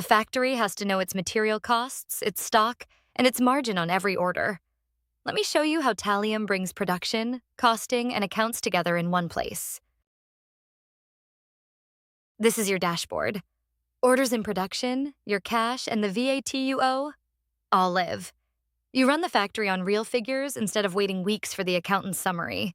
A factory has to know its material costs, its stock, and its margin on every order. Let me show you how Tallium brings production, costing, and accounts together in one place. This is your dashboard. Orders in production, your cash, and the VAT you owe all live. You run the factory on real figures instead of waiting weeks for the accountant's summary.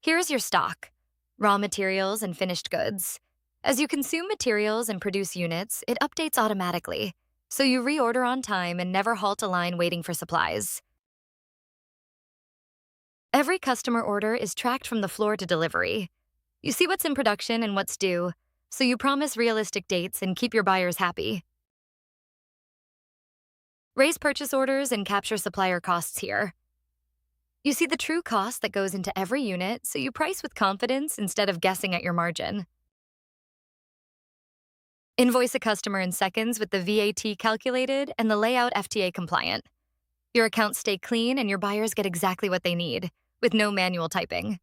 Here's your stock: raw materials and finished goods. As you consume materials and produce units, it updates automatically, so you reorder on time and never halt a line waiting for supplies. Every customer order is tracked from the floor to delivery. You see what's in production and what's due, so you promise realistic dates and keep your buyers happy. Raise purchase orders and capture supplier costs here. You see the true cost that goes into every unit, so you price with confidence instead of guessing at your margin. Invoice a customer in seconds with the VAT calculated and the layout FTA compliant. Your accounts stay clean and your buyers get exactly what they need, with no manual typing.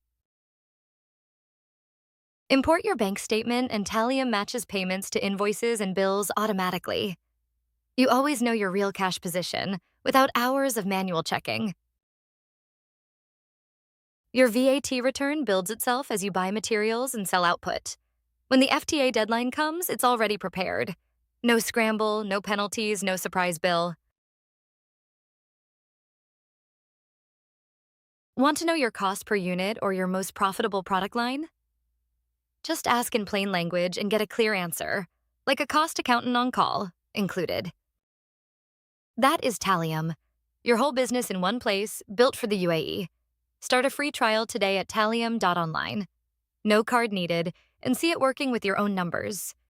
Import your bank statement and Tallium matches payments to invoices and bills automatically. You always know your real cash position, without hours of manual checking. Your VAT return builds itself as you buy materials and sell output. When the FTA deadline comes, it's already prepared. No scramble, no penalties, no surprise bill. Want to know your cost per unit or your most profitable product line? Just ask in plain language and get a clear answer, like a cost accountant on call, included. That is Tallium, your whole business in one place, built for the UAE. Start a free trial today at tallium.online. No card needed, and see it working with your own numbers.